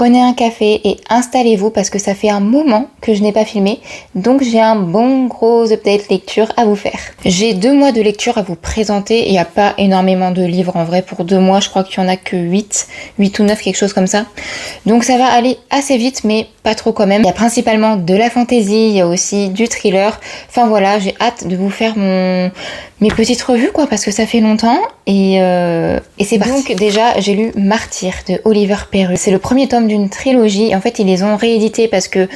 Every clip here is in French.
prenez un café et installez-vous parce que ça fait un moment que je n'ai pas filmé, donc j'ai un bon gros update lecture à vous faire. J'ai 2 mois de lecture à vous présenter, il n'y a pas énormément de livres en vrai pour 2 mois, je crois qu'il n'y en a que 8 ou 9, quelque chose comme ça. Donc ça va aller assez vite mais pas trop quand même. Il y a principalement de la fantasy, il y a aussi du thriller, enfin voilà, j'ai hâte de vous faire mes petites revues quoi parce que ça fait longtemps et c'est parti. Donc déjà j'ai lu Martyr de Oliver Perru. C'est le premier tome d'une trilogie. En fait ils les ont réédités parce que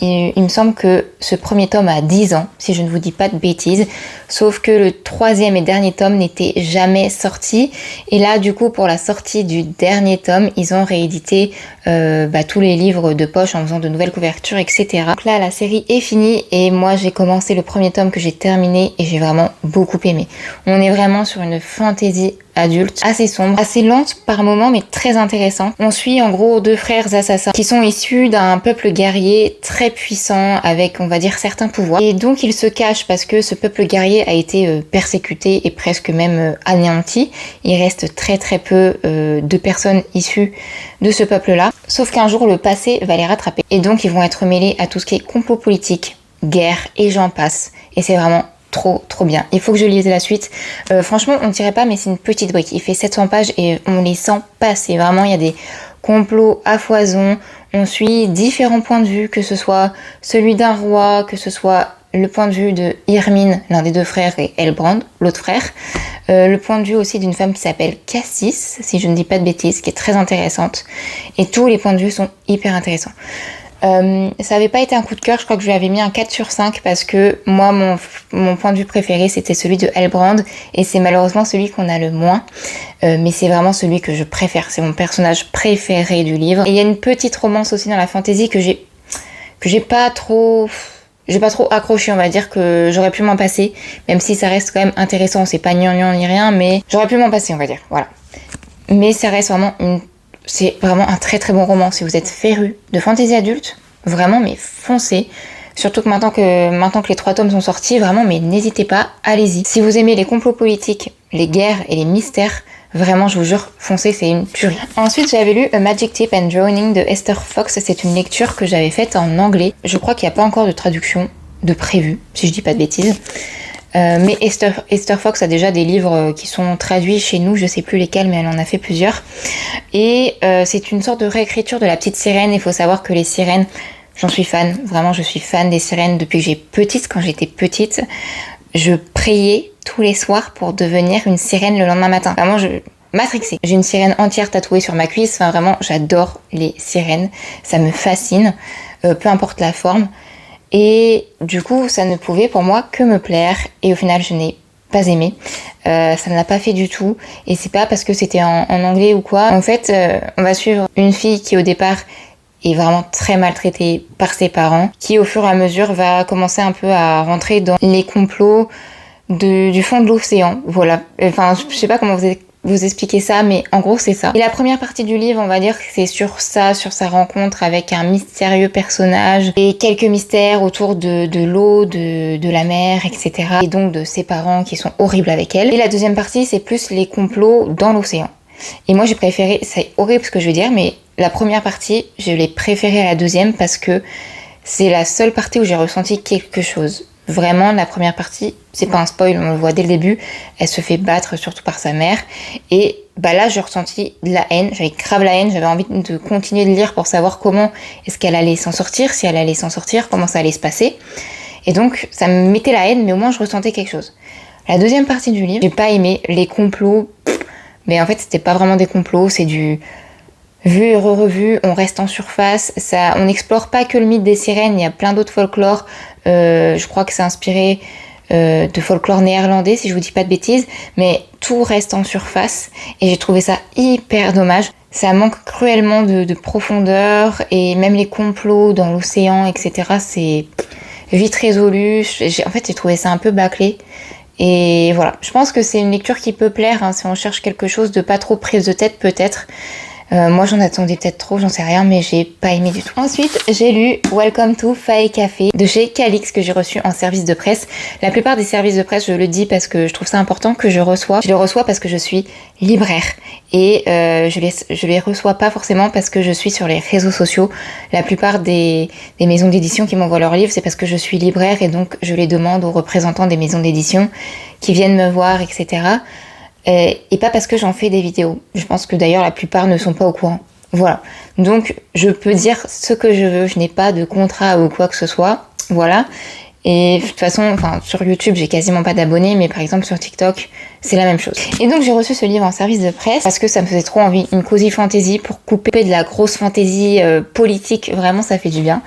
il me semble que ce premier tome a 10 ans, si je ne vous dis pas de bêtises. Sauf que le 3e et dernier tome n'était jamais sorti. Et là, du coup, pour la sortie du dernier tome, ils ont réédité tous les livres de poche en faisant de nouvelles couvertures, etc. Donc là, la série est finie et moi, j'ai commencé le premier tome que j'ai terminé et j'ai vraiment beaucoup aimé. On est vraiment sur une fantaisie adulte, assez sombre, assez lente par moments mais très intéressante. On suit en gros 2 frères assassins qui sont issus d'un peuple guerrier très puissant avec on va dire certains pouvoirs et donc ils se cachent parce que ce peuple guerrier a été persécuté et presque même anéanti. Il reste très peu de personnes issues de ce peuple là, sauf qu'un jour le passé va les rattraper et donc ils vont être mêlés à tout ce qui est complot politique, guerre et j'en passe et c'est vraiment trop bien. Il faut que je lise la suite. Franchement, on ne dirait pas, mais c'est une petite brique. Il fait 700 pages et on les sent passer. Vraiment, il y a des complots à foison. On suit différents points de vue, que ce soit celui d'un roi, que ce soit le point de vue de Irmine, l'un des 2 frères, et Elbrand, l'autre frère. Le point de vue aussi d'une femme qui s'appelle Cassis, si je ne dis pas de bêtises, qui est très intéressante. Et tous les points de vue sont hyper intéressants. Ça avait pas été un coup de cœur, je crois que je lui avais mis un 4 sur 5 parce que moi mon point de vue préféré c'était celui de Elbrand et c'est malheureusement celui qu'on a le moins mais c'est vraiment celui que je préfère, c'est mon personnage préféré du livre. Et il y a une petite romance aussi dans la fantasy que j'ai pas trop accroché, on va dire, que j'aurais pu m'en passer, même si ça reste quand même intéressant, c'est pas gnangnan ni rien mais j'aurais pu m'en passer on va dire, voilà. Mais ça reste vraiment c'est vraiment un très bon roman. Si vous êtes féru de fantasy adulte, vraiment, mais foncez. Surtout que maintenant que les 3 tomes sont sortis, vraiment, mais n'hésitez pas, allez-y. Si vous aimez les complots politiques, les guerres et les mystères, vraiment, je vous jure, foncez, c'est une tuerie. Ensuite, j'avais lu A Magic Tip and Drawing de Esther Fox. C'est une lecture que j'avais faite en anglais. Je crois qu'il n'y a pas encore de traduction de prévu, si je dis pas de bêtises. Mais Esther Fox a déjà des livres qui sont traduits chez nous, je sais plus lesquels, mais elle en a fait plusieurs. Et c'est une sorte de réécriture de La Petite Sirène. Il faut savoir que les sirènes, j'en suis fan. Vraiment, je suis fan des sirènes depuis que quand j'étais petite. Je priais tous les soirs pour devenir une sirène le lendemain matin. Vraiment, matrixée. J'ai une sirène entière tatouée sur ma cuisse. Enfin, vraiment, j'adore les sirènes. Ça me fascine, peu importe la forme. Et du coup, ça ne pouvait pour moi que me plaire. Et au final, je n'ai pas aimé. Ça ne l'a pas fait du tout. Et c'est pas parce que c'était en anglais ou quoi. En fait, on va suivre une fille qui au départ est vraiment très maltraitée par ses parents, qui au fur et à mesure va commencer un peu à rentrer dans les complots du fond de l'océan. Voilà. Enfin, je sais pas comment vous expliquer ça, mais en gros c'est ça. Et la première partie du livre, on va dire que c'est sur ça, sur sa rencontre avec un mystérieux personnage et quelques mystères autour de l'eau, de la mer, etc. Et donc de ses parents qui sont horribles avec elle. Et la deuxième partie, c'est plus les complots dans l'océan. Et moi j'ai préféré, c'est horrible ce que je veux dire, mais la première partie, je l'ai préférée à la deuxième parce que c'est la seule partie où j'ai ressenti quelque chose. Vraiment, la première partie, c'est pas un spoil, on le voit dès le début, elle se fait battre surtout par sa mère. Et là, j'ai ressenti de la haine, j'avais grave la haine, j'avais envie de continuer de lire pour savoir comment est-ce qu'elle allait s'en sortir, si elle allait s'en sortir, comment ça allait se passer. Et donc, ça me mettait la haine, mais au moins je ressentais quelque chose. La deuxième partie du livre, j'ai pas aimé les complots, mais en fait, c'était pas vraiment des complots, c'est du vu et revu, on reste en surface, on n'explore pas que le mythe des sirènes, il y a plein d'autres folklores, je crois que c'est inspiré de folklore néerlandais si je vous dis pas de bêtises, mais tout reste en surface et j'ai trouvé ça hyper dommage. Ça manque cruellement de profondeur et même les complots dans l'océan, etc. c'est vite résolu. En fait, j'ai trouvé ça un peu bâclé. Et voilà, je pense que c'est une lecture qui peut plaire, hein, si on cherche quelque chose de pas trop prise de tête peut-être. Moi j'en attendais peut-être trop, j'en sais rien, mais j'ai pas aimé du tout. Ensuite j'ai lu Welcome to Fae Café de chez Calix que j'ai reçu en service de presse. La plupart des services de presse, je le dis parce que je trouve ça important que je reçois. Je les reçois parce que je suis libraire et je les reçois pas forcément parce que je suis sur les réseaux sociaux. La plupart des maisons d'édition qui m'envoient leurs livres, c'est parce que je suis libraire et donc je les demande aux représentants des maisons d'édition qui viennent me voir, etc. Et pas parce que j'en fais des vidéos. Je pense que d'ailleurs la plupart ne sont pas au courant. Voilà. Donc je peux dire ce que je veux, je n'ai pas de contrat ou quoi que ce soit. Voilà. Et de toute façon, enfin, sur YouTube, j'ai quasiment pas d'abonnés, mais par exemple sur TikTok, c'est la même chose. Et donc j'ai reçu ce livre en service de presse parce que ça me faisait trop envie. Une cozy fantasy pour couper de la grosse fantasy politique, vraiment ça fait du bien.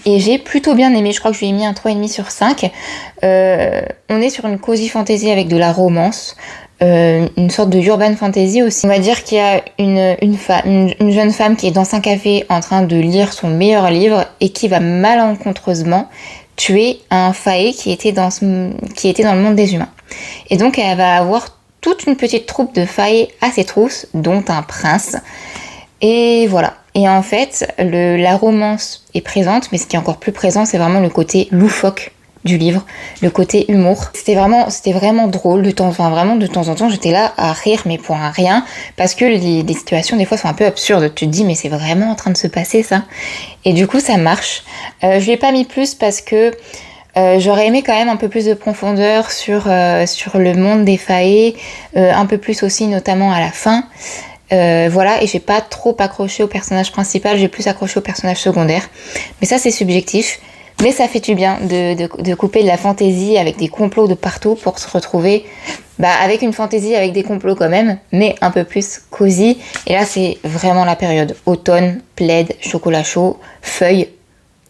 Et j'ai plutôt bien aimé, je crois que je lui ai mis un 3,5 sur 5. On est sur une cozy fantasy avec de la romance. Une sorte de urban fantasy aussi. On va dire qu'il y a une jeune femme qui est dans un café en train de lire son meilleur livre et qui va malencontreusement tuer un fae qui était dans le monde des humains. Et donc elle va avoir toute une petite troupe de fae à ses trousses, dont un prince. Et voilà. Et en fait, la romance est présente, mais ce qui est encore plus présent, c'est vraiment le côté loufoque du livre, le côté humour. C'était vraiment drôle de temps en temps, j'étais là à rire, mais pour un rien, parce que les situations des fois sont un peu absurdes. Tu te dis, mais c'est vraiment en train de se passer ça. Et du coup, ça marche. Je lui ai pas mis plus parce que j'aurais aimé quand même un peu plus de profondeur sur le monde des fae, un peu plus aussi, notamment à la fin. Voilà, et j'ai pas trop accroché au personnage principal, j'ai plus accroché au personnage secondaire. Mais ça, c'est subjectif. Mais ça fait du bien de couper de la fantaisie avec des complots de partout pour se retrouver avec une fantaisie avec des complots quand même, mais un peu plus cosy. Et là, c'est vraiment la période automne, plaid, chocolat chaud, feuilles.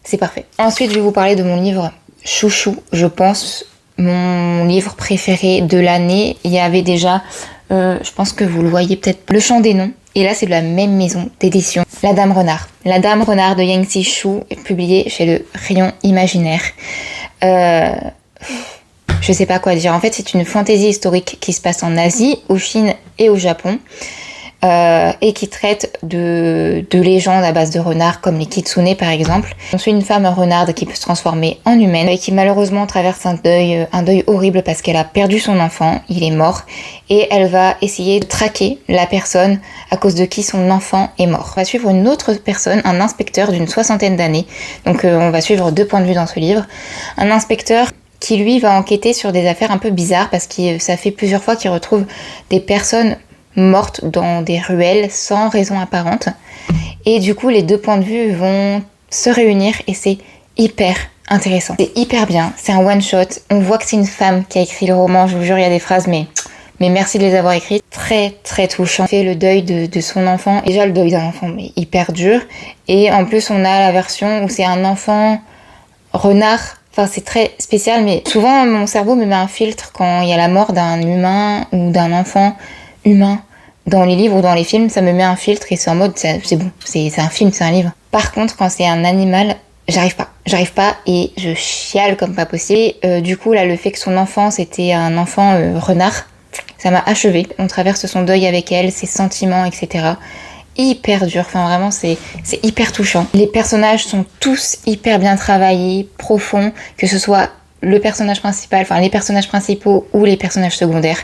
C'est parfait. Ensuite, je vais vous parler de mon livre chouchou, je pense, mon livre préféré de l'année. Il y avait déjà, je pense que vous le voyez peut-être, Le Chant des Noms. Et là, c'est de la même maison d'édition, La Dame Renard. La Dame Renard de Yang Cixu, publiée chez le Rayon Imaginaire. Je sais pas quoi dire. En fait, c'est une fantaisie historique qui se passe en Asie, au Chine et au Japon. Et qui traite de légendes à base de renards comme les kitsune par exemple. On suit une femme renarde qui peut se transformer en humaine et qui malheureusement traverse un deuil horrible parce qu'elle a perdu son enfant, il est mort, et elle va essayer de traquer la personne à cause de qui son enfant est mort. On va suivre une autre personne, un inspecteur d'une 60aine d'années, donc on va suivre 2 points de vue dans ce livre. Un inspecteur qui lui va enquêter sur des affaires un peu bizarres parce que ça fait plusieurs fois qu'il retrouve des personnes mortes dans des ruelles sans raison apparente. Et du coup, les 2 points de vue vont se réunir et c'est hyper intéressant. C'est hyper bien, c'est un one-shot. On voit que c'est une femme qui a écrit le roman, je vous jure, il y a des phrases, mais merci de les avoir écrites. Très, très touchant. Elle fait le deuil de son enfant. Déjà, le deuil d'un enfant, mais hyper dur. Et en plus, on a la version où c'est un enfant renard. Enfin, c'est très spécial, mais souvent, mon cerveau me met un filtre quand il y a la mort d'un humain ou d'un enfant humain dans les livres ou dans les films, ça me met un filtre et c'est en mode c'est bon, c'est un film, c'est un livre. Par contre, quand c'est un animal, j'arrive pas et je chiale comme pas possible. Et, du coup là, le fait que son enfant c'était un enfant renard, ça m'a achevé. On traverse son deuil avec elle, ses sentiments, etc. Hyper dur, enfin vraiment c'est hyper touchant. Les personnages sont tous hyper bien travaillés, profonds, que ce soit le personnage principal, enfin les personnages principaux ou les personnages secondaires.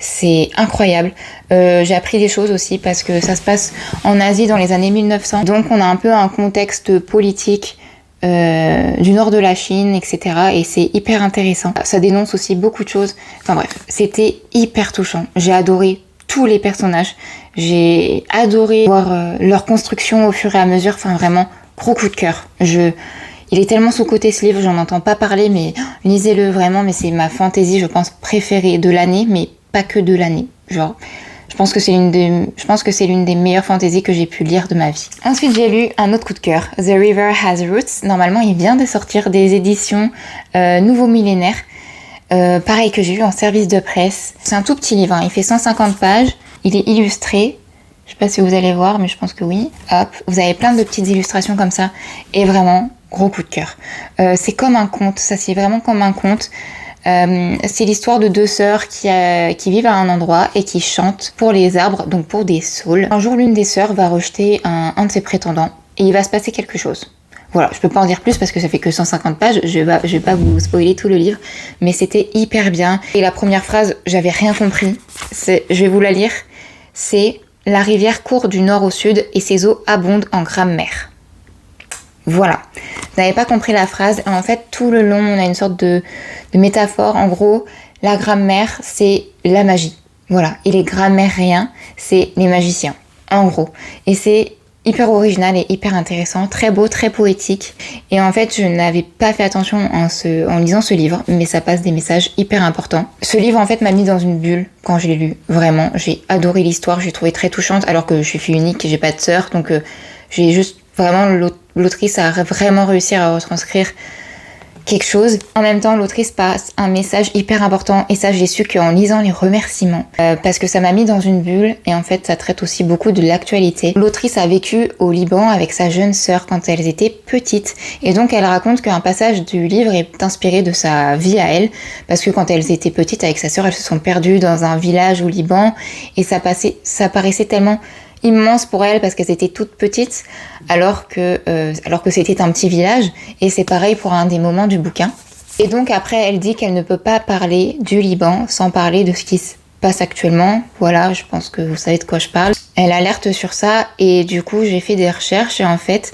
C'est incroyable. J'ai appris des choses aussi parce que ça se passe en Asie dans les années 1900. Donc on a un peu un contexte politique du nord de la Chine, etc. Et c'est hyper intéressant. Ça dénonce aussi beaucoup de choses. Enfin bref, c'était hyper touchant. J'ai adoré tous les personnages. J'ai adoré voir leur construction au fur et à mesure. Enfin vraiment, gros coup de cœur. Il est tellement sous-coté ce livre, j'en entends pas parler, mais lisez-le vraiment. Mais c'est ma fantaisie, je pense, préférée de l'année, mais pas que de l'année, genre je pense que c'est l'une des meilleures fantaisies que j'ai pu lire de ma vie. Ensuite j'ai lu un autre coup de cœur, The River Has Roots. Normalement il vient de sortir des éditions Nouveau Millénaire, pareil que j'ai lu en service de presse. C'est un tout petit livre, hein. Il fait 150 pages, il est illustré, je sais pas si vous allez voir mais je pense que oui. Hop, vous avez plein de petites illustrations comme ça et vraiment gros coup de cœur. C'est comme un conte, ça c'est vraiment comme un conte. C'est l'histoire de deux sœurs qui vivent à un endroit et qui chantent pour les arbres, donc pour des saules. Un jour, l'une des sœurs va rejeter un de ses prétendants et il va se passer quelque chose. Voilà, je peux pas en dire plus parce que ça fait que 150 pages, je vais pas vous spoiler tout le livre, mais c'était hyper bien. Et la première phrase, j'avais rien compris, je vais vous la lire, c'est « La rivière court du nord au sud et ses eaux abondent en grammaire ». Voilà, vous n'avez pas compris la phrase, en fait tout le long on a une sorte de métaphore, en gros la grammaire c'est la magie, voilà, et les grammairiens c'est les magiciens, en gros, et c'est hyper original et hyper intéressant, très beau, très poétique, et en fait je n'avais pas fait attention en lisant ce livre, mais ça passe des messages hyper importants. Ce livre en fait m'a mis dans une bulle quand je l'ai lu, vraiment, j'ai adoré l'histoire, j'ai trouvé très touchante, alors que je suis fille unique et j'ai pas de sœur, donc j'ai juste vraiment l'autrice a vraiment réussi à retranscrire quelque chose. En même temps, l'autrice passe un message hyper important et ça, j'ai su qu'en lisant les remerciements, parce que ça m'a mis dans une bulle et en fait, ça traite aussi beaucoup de l'actualité. L'autrice a vécu au Liban avec sa jeune sœur quand elles étaient petites et donc elle raconte qu'un passage du livre est inspiré de sa vie à elle parce que quand elles étaient petites avec sa sœur, elles se sont perdues dans un village au Liban et ça paraissait tellement immense pour elle parce qu'elles étaient toutes petites alors que c'était un petit village et c'est pareil pour un des moments du bouquin. Et donc après elle dit qu'elle ne peut pas parler du Liban sans parler de ce qui se passe actuellement. Voilà, je pense que vous savez de quoi je parle. Elle alerte sur ça et du coup j'ai fait des recherches et en fait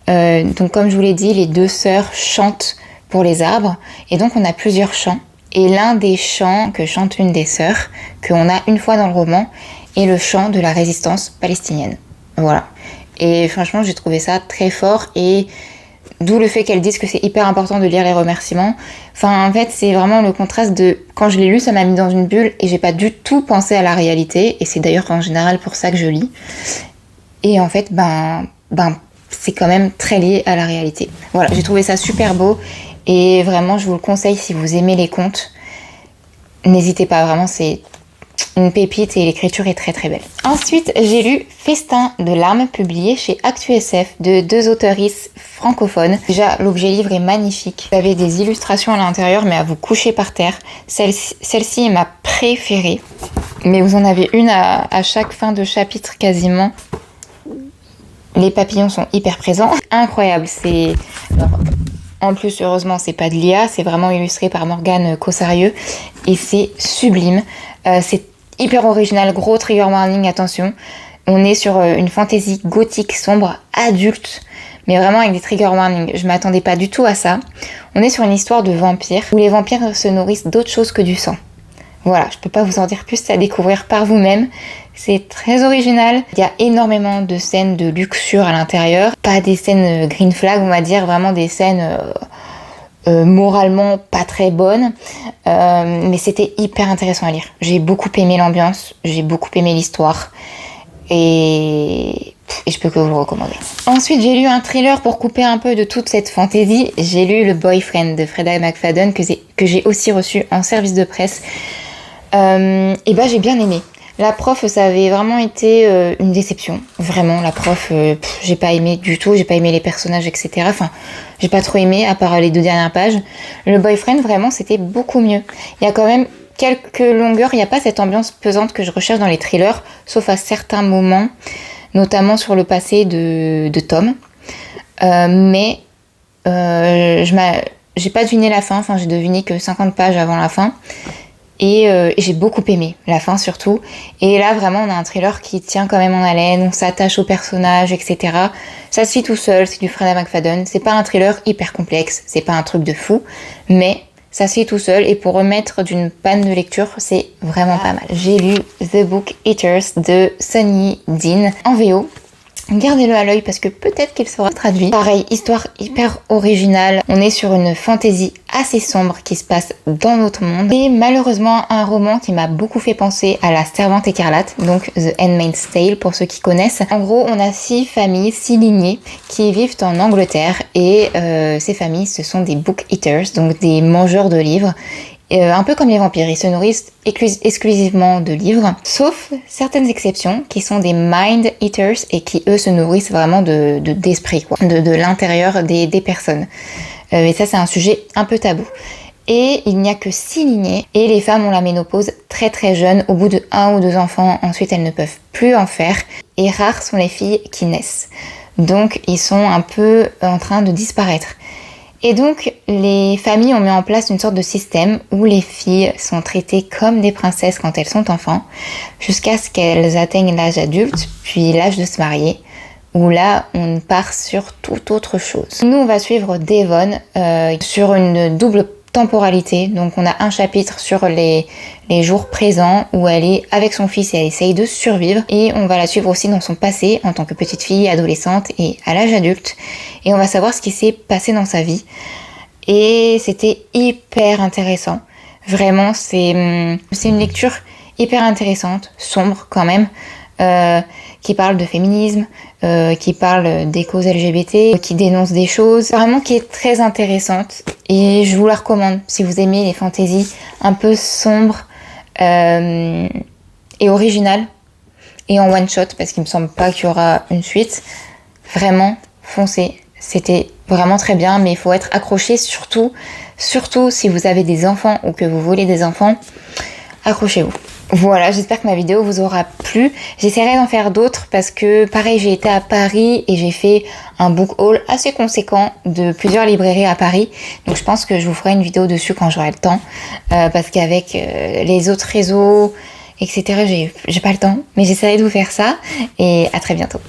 donc comme je vous l'ai dit, les deux sœurs chantent pour les arbres et donc on a plusieurs chants et l'un des chants que chante une des sœurs qu'on a une fois dans le roman et le chant de la résistance palestinienne. Voilà. Et franchement, j'ai trouvé ça très fort et d'où le fait qu'elle dise que c'est hyper important de lire les remerciements. Enfin, en fait, c'est vraiment le contraste de... Quand je l'ai lu, ça m'a mis dans une bulle et j'ai pas du tout pensé à la réalité et c'est d'ailleurs en général pour ça que je lis. Et en fait, c'est quand même très lié à la réalité. Voilà, j'ai trouvé ça super beau et vraiment, je vous le conseille si vous aimez les contes. N'hésitez pas, vraiment, c'est une pépite et l'écriture est très très belle. Ensuite, j'ai lu Festin de larmes, publié chez ActuSF de deux auteuristes francophones. Déjà, l'objet livre est magnifique. Vous avez des illustrations à l'intérieur, mais à vous coucher par terre. Celle-ci est ma préférée. Mais vous en avez une à chaque fin de chapitre quasiment. Les papillons sont hyper présents. Incroyable, c'est... Alors, en plus, heureusement, c'est pas de l'IA, c'est vraiment illustré par Morgane Cossarieux et c'est sublime. C'est hyper original, gros trigger warning, attention. On est sur une fantaisie gothique sombre, adulte, mais vraiment avec des trigger warnings. Je m'attendais pas du tout à ça. On est sur une histoire de vampires, où les vampires se nourrissent d'autre chose que du sang. Voilà, je peux pas vous en dire plus, c'est à découvrir par vous-même. C'est très original. Il y a énormément de scènes de luxure à l'intérieur. Pas des scènes green flag, on va dire, vraiment des scènes moralement pas très bonnes. Mais c'était hyper intéressant à lire. J'ai beaucoup aimé l'ambiance, j'ai beaucoup aimé l'histoire. Et je peux que vous le recommander. Ensuite, j'ai lu un thriller pour couper un peu de toute cette fantaisie. J'ai lu Le Boyfriend de Freida McFadden que j'ai aussi reçu en service de presse. Et j'ai bien aimé. La prof, ça avait vraiment été une déception. Vraiment, la prof, j'ai pas aimé du tout. J'ai pas aimé les personnages, etc. Enfin, j'ai pas trop aimé, à part les 2 dernières pages. Le Boyfriend, vraiment, c'était beaucoup mieux. Il y a quand même quelques longueurs. Il n'y a pas cette ambiance pesante que je recherche dans les thrillers, sauf à certains moments, notamment sur le passé de Tom. Mais j'ai pas deviné la fin. Enfin, j'ai deviné que 50 pages avant la fin. Et j'ai beaucoup aimé, la fin surtout. Et là, vraiment, on a un thriller qui tient quand même en haleine, on s'attache aux personnages, etc. Ça se fait tout seul, c'est du Freida McFadden. C'est pas un thriller hyper complexe, c'est pas un truc de fou, mais ça se fait tout seul. Et pour remettre d'une panne de lecture, c'est vraiment pas mal. J'ai lu The Book Eaters de Sunny Dean en VO. Gardez-le à l'œil parce que peut-être qu'il sera traduit. Pareil, histoire hyper originale. On est sur une fantaisie assez sombre qui se passe dans notre monde. Et malheureusement, un roman qui m'a beaucoup fait penser à La Servante écarlate, donc The Handmaid's Tale pour ceux qui connaissent. En gros, on a 6 familles, 6 lignées qui vivent en Angleterre et ces familles, ce sont des book eaters, donc des mangeurs de livres. Un peu comme les vampires, ils se nourrissent exclusivement de livres, sauf certaines exceptions qui sont des mind eaters et qui eux se nourrissent vraiment d'esprit, quoi, de l'intérieur des personnes. Et ça c'est un sujet un peu tabou. Et il n'y a que 6 lignées et les femmes ont la ménopause très très jeune, au bout de 1 ou 2 enfants, ensuite elles ne peuvent plus en faire et rares sont les filles qui naissent. Donc ils sont un peu en train de disparaître. Et donc les familles ont mis en place une sorte de système où les filles sont traitées comme des princesses quand elles sont enfants, jusqu'à ce qu'elles atteignent l'âge adulte, puis l'âge de se marier, où là on part sur toute autre chose. Nous on va suivre Devon sur une double temporalité, donc on a un chapitre sur les jours présents où elle est avec son fils et elle essaye de survivre, et on va la suivre aussi dans son passé en tant que petite fille, adolescente et à l'âge adulte, et on va savoir ce qui s'est passé dans sa vie. Et c'était hyper intéressant, vraiment c'est une lecture hyper intéressante, sombre quand même, qui parle de féminisme, qui parle des causes LGBT, qui dénonce des choses, vraiment qui est très intéressante et je vous la recommande si vous aimez les fantaisies un peu sombres et originales et en one shot, parce qu'il me semble pas qu'il y aura une suite. Vraiment, foncez, c'était vraiment très bien, mais il faut être accroché, surtout si vous avez des enfants ou que vous voulez des enfants, accrochez-vous. Voilà, j'espère que ma vidéo vous aura plu. J'essaierai d'en faire d'autres parce que pareil, j'ai été à Paris et j'ai fait un book haul assez conséquent de plusieurs librairies à Paris. Donc je pense que je vous ferai une vidéo dessus quand j'aurai le temps, parce qu'avec les autres réseaux, etc., j'ai pas le temps. Mais j'essaierai de vous faire ça et à très bientôt.